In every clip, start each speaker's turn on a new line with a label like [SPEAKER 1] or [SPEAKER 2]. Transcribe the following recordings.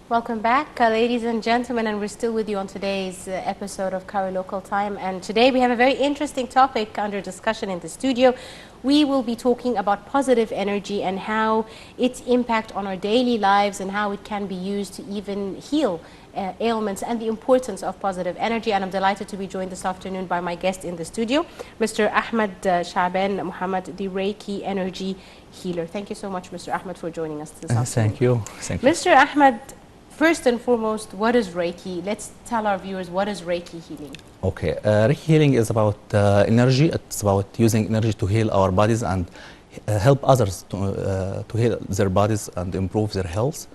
[SPEAKER 1] Welcome back, ladies and gentlemen, and we're still with you on today's episode of Cairo Local Time. And today we have a very interesting topic under discussion in the studio. We will be talking about positive energy and how its impact on our daily lives and how it can be used to even heal ailments and the importance of positive energy. And I'm delighted to be joined this afternoon by my guest in the studio, Mr. Ahmed Shaban Muhammad, the Reiki energy healer. Thank you so much, Mr. Ahmed, for joining us this afternoon.
[SPEAKER 2] Thank you. Thank you.
[SPEAKER 1] Mr. Ahmed, first and foremost, what is Reiki? Let's tell our viewers, what is Reiki healing?
[SPEAKER 2] Okay, Reiki healing is about energy. It's about using energy to heal our bodies and help others to heal their bodies and improve their health.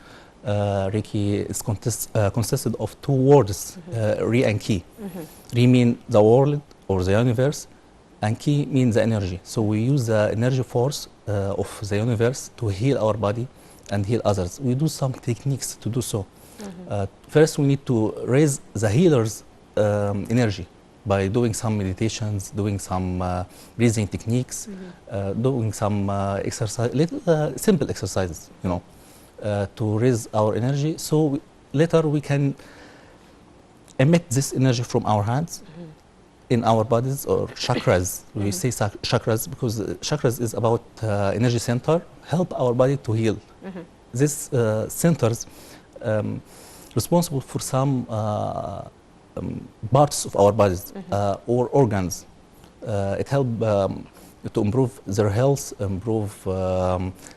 [SPEAKER 2] Reiki is consisted of two words, Re and Ki. Re means the world or the universe, and Ki means the energy. So we use the energy force of the universe to heal our body and heal others. We do some techniques to do so. First, we need to raise the healer's energy by doing some meditations, doing some breathing techniques, doing some simple exercises, you know, to raise our energy. So later we can emit this energy from our hands in our bodies, or chakras. We say chakras because chakras is about energy center, help our body to heal. These centers responsible for some parts of our bodies or organs. It helps to improve their health, improve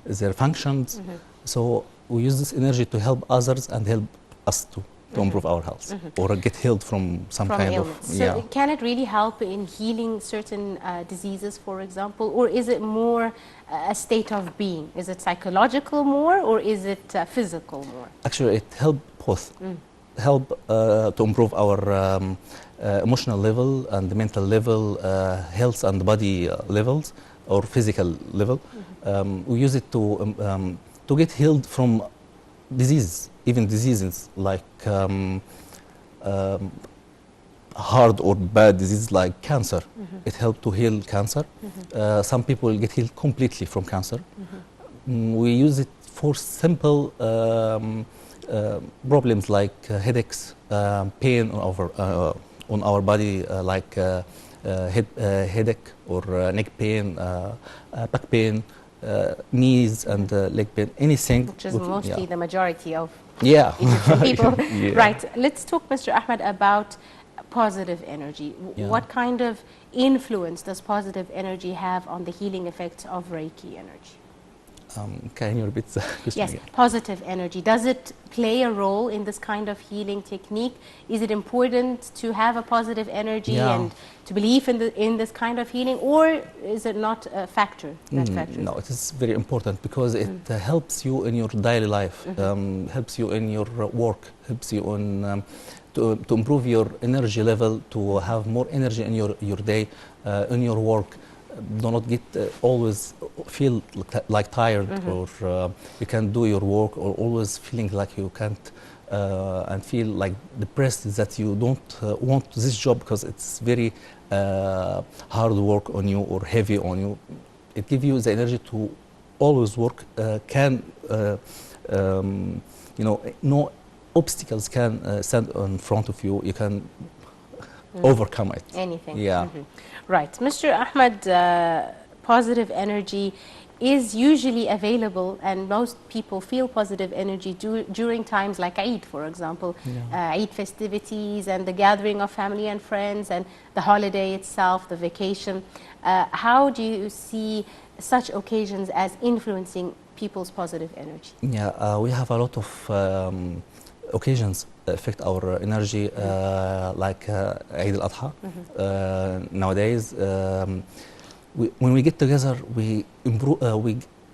[SPEAKER 2] their functions. So we use this energy to help others and help us to improve our health or get healed from some kind
[SPEAKER 1] ailments.
[SPEAKER 2] of.
[SPEAKER 1] So can it really help in healing certain diseases, for example, or is it more a state of being? Is it psychological more, or is it physical more?
[SPEAKER 2] Actually, it helps both. Help to improve our emotional level and the mental level, health and body levels, or physical level. We use it to get healed from disease, even diseases like hard or bad disease like cancer. It helps to heal cancer. Some people get healed completely from cancer. We use it for simple problems like headaches, pain on our body, like headache or neck pain, back pain, knees and leg pain, anything.
[SPEAKER 1] Which is mostly the majority of
[SPEAKER 2] Egyptian
[SPEAKER 1] people. Right. Let's talk, Mr. Ahmed, about positive energy. What kind of influence does positive energy have on the healing effects of Reiki energy?
[SPEAKER 2] Can you repeat the question?
[SPEAKER 1] Yes,
[SPEAKER 2] again?
[SPEAKER 1] positive energy. Does it play a role in this kind of healing technique? Is it important to have a positive energy and to believe in this kind of healing, or is it not a factor?
[SPEAKER 2] No, it is very important because it helps you in your daily life, helps you in your work, helps you in to improve your energy level, to have more energy in your day, in your work. Do not get always feel like tired, or you can't do your work, or always feeling like you can't and feel like depressed that you don't want this job because it's very hard work on you or heavy on you. It gives you the energy to always work. You know, no obstacles can stand in front of you. You can overcome it.
[SPEAKER 1] Anything.
[SPEAKER 2] Yeah.
[SPEAKER 1] Right. Mr. Ahmed, positive energy is usually available, and most people feel positive energy during times like Eid, for example, Eid festivities and the gathering of family and friends and the holiday itself, the vacation. How do you see such occasions as influencing people's positive energy?
[SPEAKER 2] Yeah, we have a lot of occasions affect our energy, like Eid al-Adha. Nowadays, when we get together, we improve.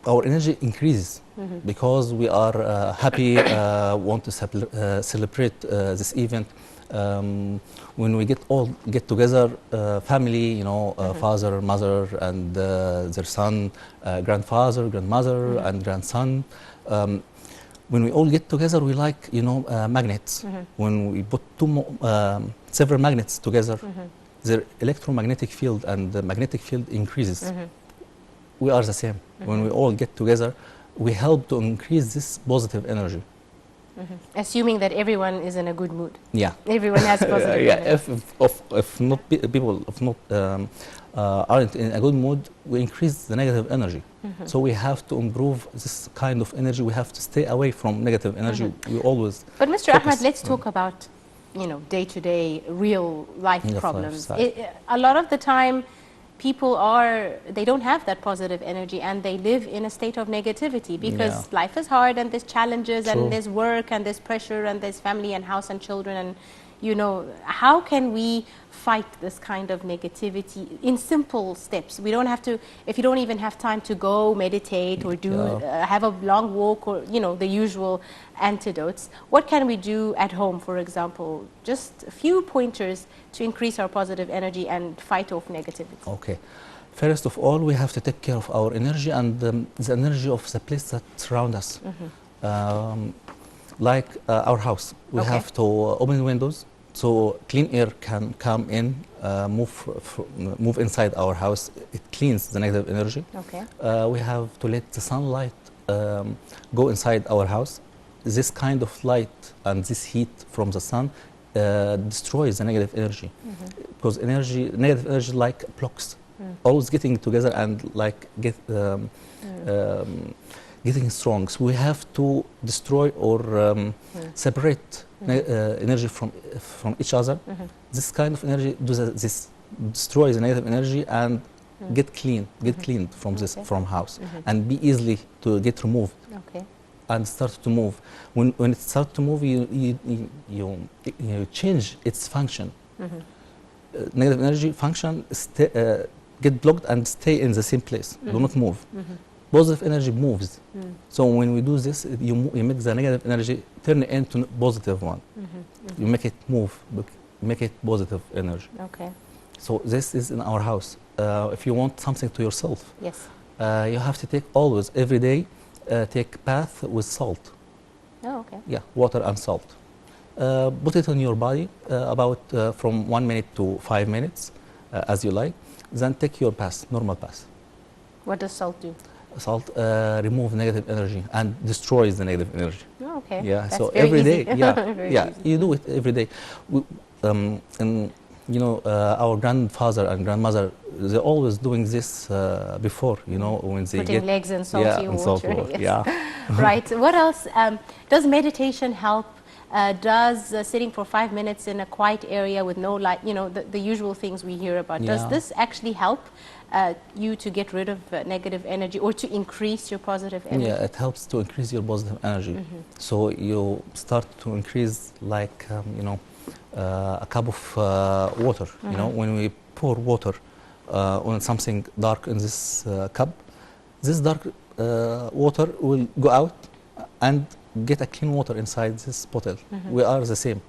[SPEAKER 2] Our energy increases because we are happy, want to celebrate this event. When we get together, family, you know, father, mother, and their son, grandfather, grandmother, and grandson. When we all get together, we like, you know, magnets. When we put several magnets together, their electromagnetic field and the magnetic field increases. We are the same. When we all get together, we help to increase this positive energy.
[SPEAKER 1] Assuming that everyone is in a good mood.
[SPEAKER 2] Yeah.
[SPEAKER 1] Everyone has positive
[SPEAKER 2] Yeah,
[SPEAKER 1] energy.
[SPEAKER 2] if not people if not aren't in a good mood, we increase the negative energy. So we have to improve this kind of energy. We have to stay away from negative energy. We always.
[SPEAKER 1] But Mr.
[SPEAKER 2] focus
[SPEAKER 1] Ahmed, let's
[SPEAKER 2] on-
[SPEAKER 1] talk about, you know, day-to-day real life
[SPEAKER 2] Yeah,
[SPEAKER 1] problems.
[SPEAKER 2] side.
[SPEAKER 1] A lot of the time, people they don't have that positive energy and they live in a state of negativity because life is hard and there's challenges
[SPEAKER 2] True.
[SPEAKER 1] and there's work and there's pressure and there's family and house and children and, you know, how can we fight this kind of negativity in simple steps? We don't have to, if you don't even have time to go meditate or do have a long walk or, you know, the usual antidotes, what can we do at home, for example? Just a few pointers to increase our positive energy and fight off negativity.
[SPEAKER 2] Okay. First of all, we have to take care of our energy and the energy of the place that surround us. Like our house, we have to open windows so clean air can come in, move inside our house. It cleans the negative energy.
[SPEAKER 1] Okay.
[SPEAKER 2] We have to let the sunlight go inside our house. This kind of light and this heat from the sun destroys the negative energy, because negative energy like blocks, always getting together and like getting strong. So we have to destroy or separate energy from each other. This kind of energy destroys the negative energy and get cleaned from from house and be easily to get removed.
[SPEAKER 1] Okay.
[SPEAKER 2] And start to move. When it starts to move, you change its function. Negative energy function get blocked and stay in the same place. Do not move. Positive energy moves. So when we do this, you make the negative energy turn into positive one. You make it move, make it positive energy.
[SPEAKER 1] Okay.
[SPEAKER 2] So this is in our house. If you want something to yourself,
[SPEAKER 1] Yes.
[SPEAKER 2] You have to take always, every day, take bath with salt.
[SPEAKER 1] Oh, okay.
[SPEAKER 2] Yeah, water and salt. Put it on your body about from 1 minute to 5 minutes, as you like. Then take your bath, normal bath.
[SPEAKER 1] What does salt do?
[SPEAKER 2] Salt remove negative energy and destroys the negative energy.
[SPEAKER 1] Oh, okay.
[SPEAKER 2] Yeah,
[SPEAKER 1] That's
[SPEAKER 2] so
[SPEAKER 1] very
[SPEAKER 2] every day,
[SPEAKER 1] easy.
[SPEAKER 2] yeah,
[SPEAKER 1] Easy.
[SPEAKER 2] you do it every day. And you know, our grandfather and grandmother, they're always doing this before, you know, when they
[SPEAKER 1] Putting
[SPEAKER 2] get
[SPEAKER 1] legs in salty water.
[SPEAKER 2] salt water.
[SPEAKER 1] Yes.
[SPEAKER 2] Yeah.
[SPEAKER 1] Right. What else? Does meditation help? Does sitting for 5 minutes in a quiet area with no light, you know, the usual things we hear about, does this actually help you to get rid of negative energy or to increase your positive energy?
[SPEAKER 2] Yeah, it helps to increase your positive energy. So you start to increase, like, you know, a cup of water. You know, when we pour water on something dark in this cup, this dark water will go out and get a clean water inside this bottle. We are the same.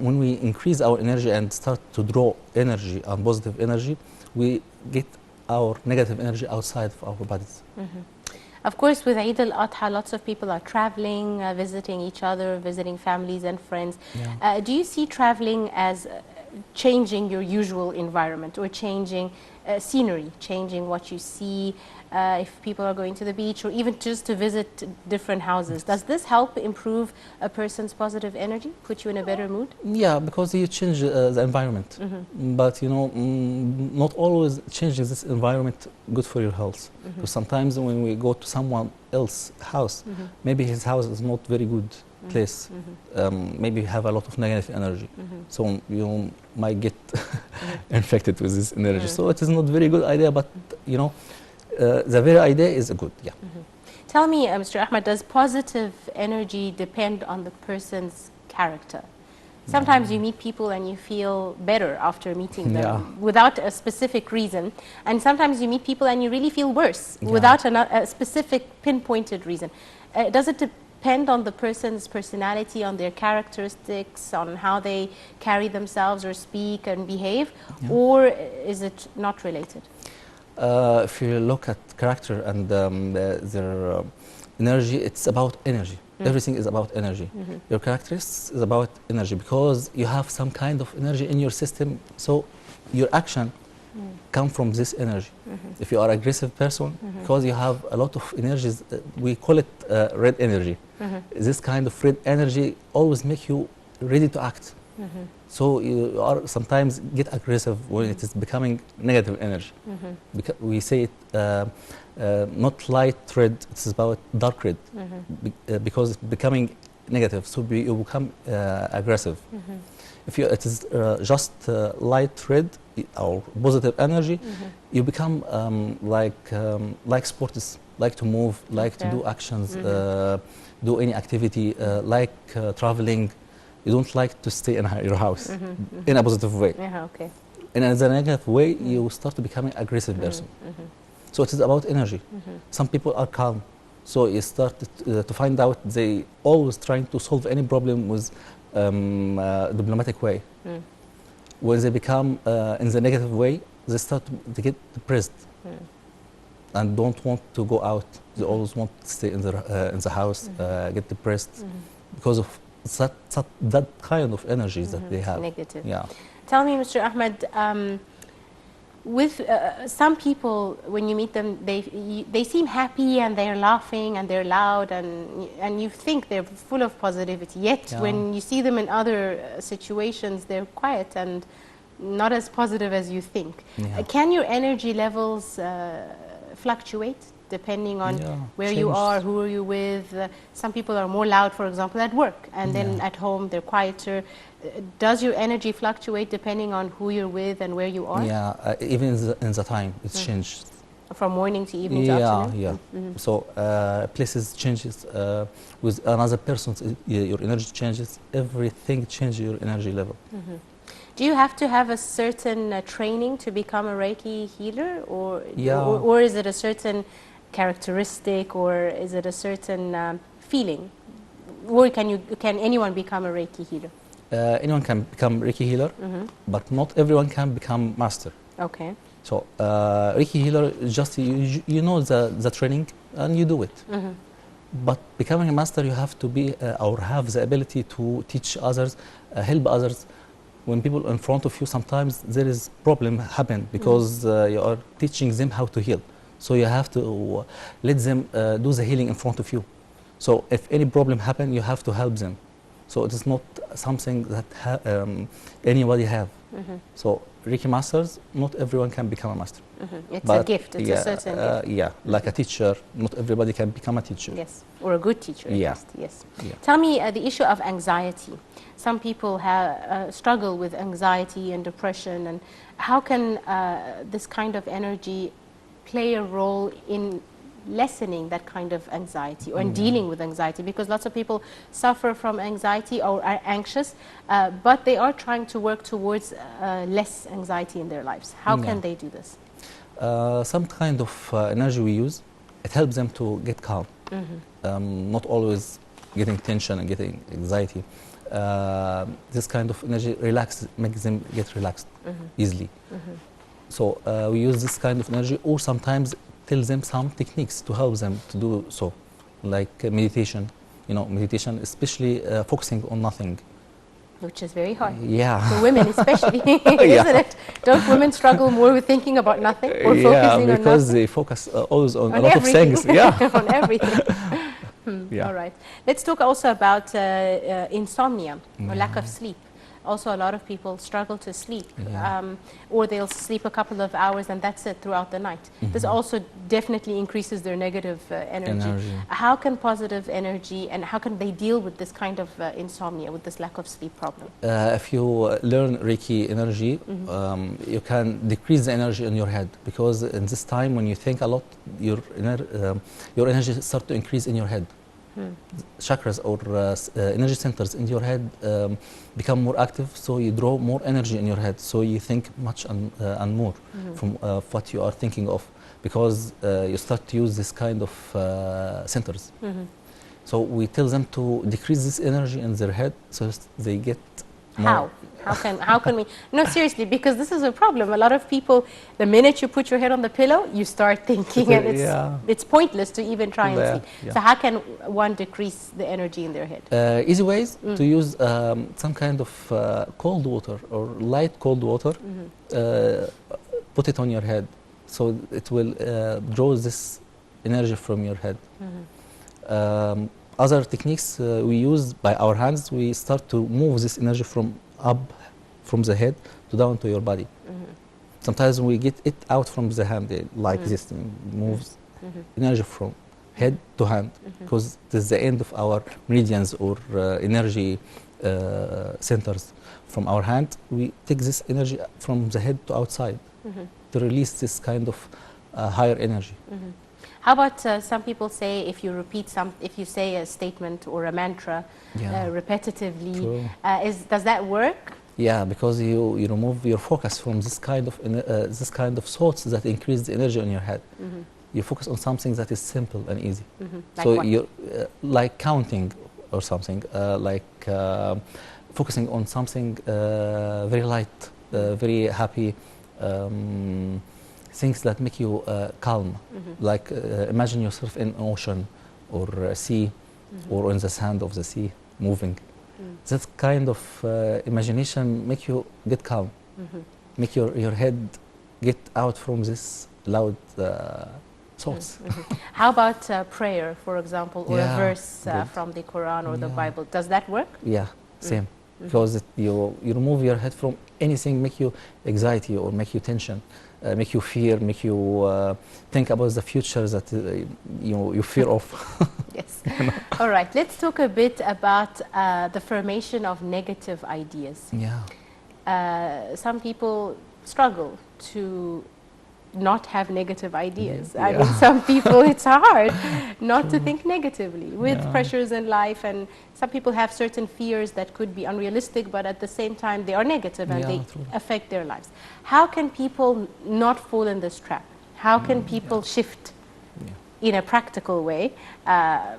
[SPEAKER 2] When we increase our energy and start to draw energy and positive energy, we get our negative energy outside of our bodies.
[SPEAKER 1] Of course, with Eid al-Adha, lots of people are traveling, visiting each other, visiting families and friends.
[SPEAKER 2] Yeah.
[SPEAKER 1] Do you see traveling as changing your usual environment or changing scenery, changing what you see, if people are going to the beach or even just to visit different houses? Does this help improve a person's positive energy, put you in a better mood?
[SPEAKER 2] Yeah, because you change the environment. But you know, not always changing this environment good for your health. Because sometimes when we go to someone else's house, maybe his house is not very good place. Maybe have a lot of negative energy. So you might get infected with this energy. So it is not very good idea, but you know, the very idea is good. Yeah.
[SPEAKER 1] Tell me, Mr. Ahmed, does positive energy depend on the person's character? Sometimes you meet people and you feel better after meeting them without a specific reason. And sometimes you meet people and you really feel worse without a specific pinpointed reason. Does it depend on the person's personality, on their characteristics, on how they carry themselves or speak and behave? Or is it not related?
[SPEAKER 2] If you look at character and their energy, it's about energy. Everything is about energy. Your characteristics is about energy because you have some kind of energy in your system. So your action come from this energy. If you are aggressive person, because you have a lot of energies, we call it red energy. This kind of red energy always make you ready to act. So you are sometimes get aggressive when it is becoming negative energy. We say it not light red, it's about dark red, because it's becoming negative, so you become aggressive. If it is just light red or positive energy, you become like sports, like to move, like to do actions, do any activity, like traveling. You don't like to stay in your house in a positive way.
[SPEAKER 1] Okay.
[SPEAKER 2] And in a negative way, you start to becoming aggressive person. So it is about energy. Some people are calm. So you start to find out they always trying to solve any problem with diplomatic way. When they become in the negative way, they start to get depressed and don't want to go out. They always want to stay in the house, get depressed because of that kind of energies that they have.
[SPEAKER 1] Negative.
[SPEAKER 2] Yeah.
[SPEAKER 1] Tell me, Mr. Ahmed, with some people, when you meet them, they seem happy and they're laughing and they're loud and you think they're full of positivity. Yet when you see them in other situations, they're quiet and not as positive as you think. Can your energy levels fluctuate depending on where you are, who are you with? Some people are more loud, for example, at work, and then at home they're quieter. Does your energy fluctuate depending on who you're with and where you are?
[SPEAKER 2] Yeah, even in the time, it's changed.
[SPEAKER 1] From morning to evening to afternoon?
[SPEAKER 2] Yeah. So places changes, with another person, your energy changes, everything changes your energy level.
[SPEAKER 1] Do you have to have a certain training to become a Reiki healer, or is it a certain characteristic, or is it a certain feeling? Or can anyone become a Reiki healer?
[SPEAKER 2] Anyone can become Reiki healer, but not everyone can become master.
[SPEAKER 1] Okay.
[SPEAKER 2] So Reiki healer is just you know the training and you do it. But becoming a master, you have to be or have the ability to teach others, help others. When people in front of you, sometimes there is problem happen because you are teaching them how to heal. So you have to let them do the healing in front of you. So if any problem happen, you have to help them. So it is not something that anybody have. So Reiki masters, not everyone can become a master.
[SPEAKER 1] It's a gift. It's a certain gift.
[SPEAKER 2] Yeah, like a teacher, not everybody can become a teacher.
[SPEAKER 1] Yes, or a good teacher. Yes. Tell me the issue of anxiety. Some people struggle with anxiety and depression, and how can this kind of energy play a role in lessening that kind of anxiety or in dealing with anxiety? Because lots of people suffer from anxiety or are anxious, but they are trying to work towards less anxiety in their lives. How can they do this?
[SPEAKER 2] Some kind of energy we use, it helps them to get calm. Not always getting tension and getting anxiety. This kind of energy makes them get relaxed easily. So we use this kind of energy, or sometimes tell them some techniques to help them to do so, like meditation. Meditation, especially focusing on nothing.
[SPEAKER 1] Which is very hard.
[SPEAKER 2] Yeah.
[SPEAKER 1] For women especially, isn't it? Don't women struggle more with thinking about nothing or focusing on nothing?
[SPEAKER 2] Because they focus always on a lot of things. Yeah.
[SPEAKER 1] On everything. All right. Let's talk also about insomnia or lack of sleep. Also, a lot of people struggle to sleep, or they'll sleep a couple of hours and that's it throughout the night. This also definitely increases their negative energy. How can positive energy, and how can they deal with this kind of insomnia, with this lack of sleep problem?
[SPEAKER 2] If you learn Reiki energy, you can decrease the energy in your head, because in this time when you think a lot, your energy starts to increase in your head. Chakras or energy centers in your head become more active, so you draw more energy in your head, so you think much and more from what you are thinking of, because you start to use this kind of centers. So we tell them to decrease this energy in their head, so they get more.
[SPEAKER 1] How can we? No, seriously, because this is a problem. A lot of people, the minute you put your head on the pillow, you start thinking, and it's pointless to even try and sleep. So how can one decrease the energy in their head?
[SPEAKER 2] Easy ways to use some kind of cold water or light cold water put it on your head, so it will draw this energy from your head. Other techniques we use by our hands, we start to move this energy from up from the head to down to your body. Sometimes we get it out from the hand, like this, moves energy from head to hand, because this is the end of our meridians or energy centers. From our hand, we take this energy from the head to outside to release this kind of higher energy.
[SPEAKER 1] How about some people say if you say a statement or a mantra repetitively, does that work?
[SPEAKER 2] Yeah, because you remove your focus from this kind of thoughts that increase the energy in your head. You focus on something that is simple and easy.
[SPEAKER 1] Like
[SPEAKER 2] so
[SPEAKER 1] what?
[SPEAKER 2] you're like counting or something, focusing on something very light, very happy, things that make you calm. Like imagine yourself in an ocean or a sea or in the sand of the sea moving. That kind of imagination make you get calm, make your head get out from this loud thoughts.
[SPEAKER 1] How about prayer, for example, or a
[SPEAKER 2] Yeah,
[SPEAKER 1] verse from the Quran or the Bible? Does that work?
[SPEAKER 2] Yeah, same. Because you remove your head from anything make you anxiety or make you tension, make you fear, make you think about the future that you fear of.
[SPEAKER 1] Yes. All right. Let's talk a bit about the formation of negative ideas.
[SPEAKER 2] Yeah.
[SPEAKER 1] Some people struggle to not have negative ideas. I mean, some people, it's hard not to think negatively with pressures in life, and some people have certain fears that could be unrealistic, but at the same time they are negative and they affect their lives. How can people not fall in this trap? How can people shift in a practical way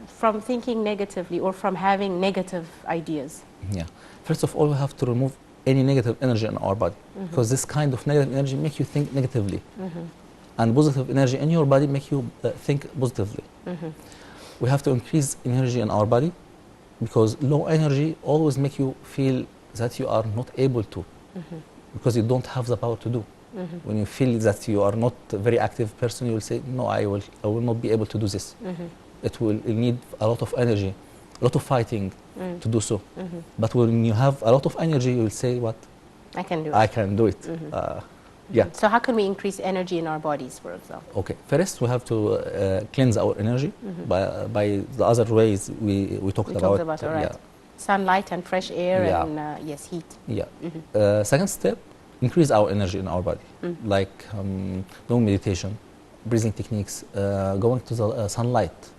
[SPEAKER 1] from thinking negatively or from having negative ideas?
[SPEAKER 2] Yeah. First of all, we have to remove any negative energy in our body, because this kind of negative energy make you think negatively, and positive energy in your body make you think positively. We have to increase energy in our body, because low energy always make you feel that you are not able to, because you don't have the power to do. When you feel that you are not a very active person, you will say, no, I will not be able to do this. It will need a lot of energy, a lot of fighting to do so. But when you have a lot of energy, you will say, what?
[SPEAKER 1] I can do it.
[SPEAKER 2] I can do it. Yeah.
[SPEAKER 1] So how can we increase energy in our bodies, for example?
[SPEAKER 2] Okay. First, we have to cleanse our energy by the other ways we talked about.
[SPEAKER 1] All right. Sunlight and fresh air and yes, heat.
[SPEAKER 2] Yeah. Second step, increase our energy in our body, like doing meditation, breathing techniques, going to the sunlight.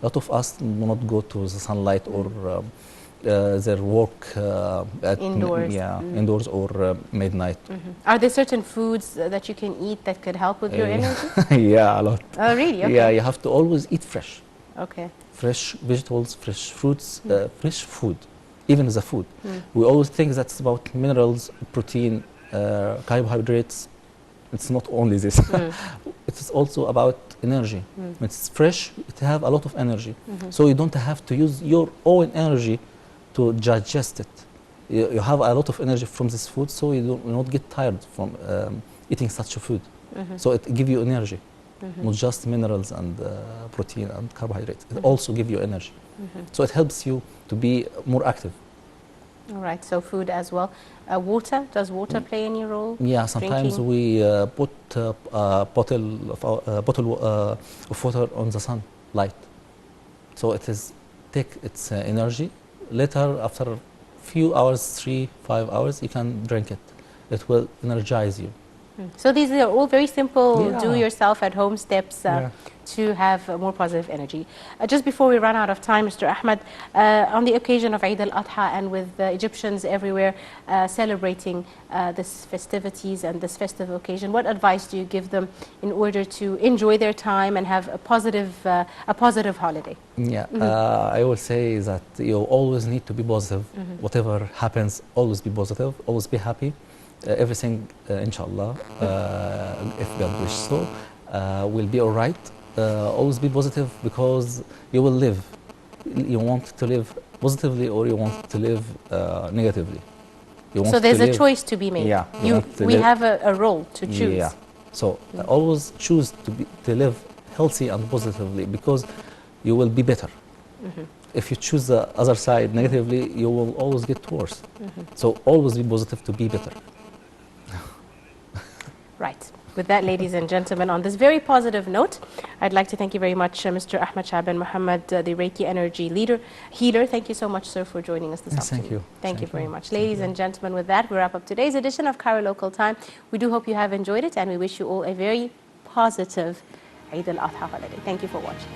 [SPEAKER 2] A lot of us do not go to the sunlight or their work at
[SPEAKER 1] indoors,
[SPEAKER 2] indoors or midnight.
[SPEAKER 1] Are there certain foods that you can eat that could help with your energy?
[SPEAKER 2] Yeah, a lot.
[SPEAKER 1] Oh, really? Okay.
[SPEAKER 2] Yeah, you have to always eat fresh.
[SPEAKER 1] Okay.
[SPEAKER 2] Fresh vegetables, fresh fruits, fresh food, even the food. We always think that's about minerals, protein, carbohydrates. It's not only this. It's also about energy. When it's fresh, it have a lot of energy. So you don't have to use your own energy to digest it. You have a lot of energy from this food, so you will not get tired from eating such a food. So it gives you energy, not just minerals and protein and carbohydrates. It also gives you energy. So it helps you to be more active.
[SPEAKER 1] All right, so food as well. Water, does water play any role?
[SPEAKER 2] Yeah, sometimes
[SPEAKER 1] Drinking?
[SPEAKER 2] we put a bottle of water on the sunlight. So it is take its energy. Later, after a few hours, 3-5 hours, you can drink it. It will energize you.
[SPEAKER 1] So these are all very simple, do-yourself at-home steps to have more positive energy. Just before we run out of time, Mr. Ahmed, on the occasion of Eid al-Adha and with Egyptians everywhere celebrating these festivities and this festive occasion, what advice do you give them in order to enjoy their time and have a positive holiday?
[SPEAKER 2] Yeah, I will say that you always need to be positive. Whatever happens, always be positive, always be happy. Everything, inshallah, if God wishes so, will be all right. Always be positive, because you will live. You want to live positively or you want to live negatively.
[SPEAKER 1] So there's a choice to be made.
[SPEAKER 2] Yeah.
[SPEAKER 1] We have a role to choose.
[SPEAKER 2] So always choose to live healthy and positively, because you will be better. If you choose the other side negatively, you will always get worse. So always be positive to be better.
[SPEAKER 1] Right. With that, ladies and gentlemen, on this very positive note, I'd like to thank you very much, Mr. Ahmed Shaban Mohammed, the Reiki Energy Healer. Thank you so much, sir, for joining us this afternoon.
[SPEAKER 2] Thank you.
[SPEAKER 1] Thank you very much. Ladies and gentlemen, with that, we wrap up today's edition of Cairo Local Time. We do hope you have enjoyed it, and we wish you all a very positive Eid al-Adha holiday. Thank you for watching.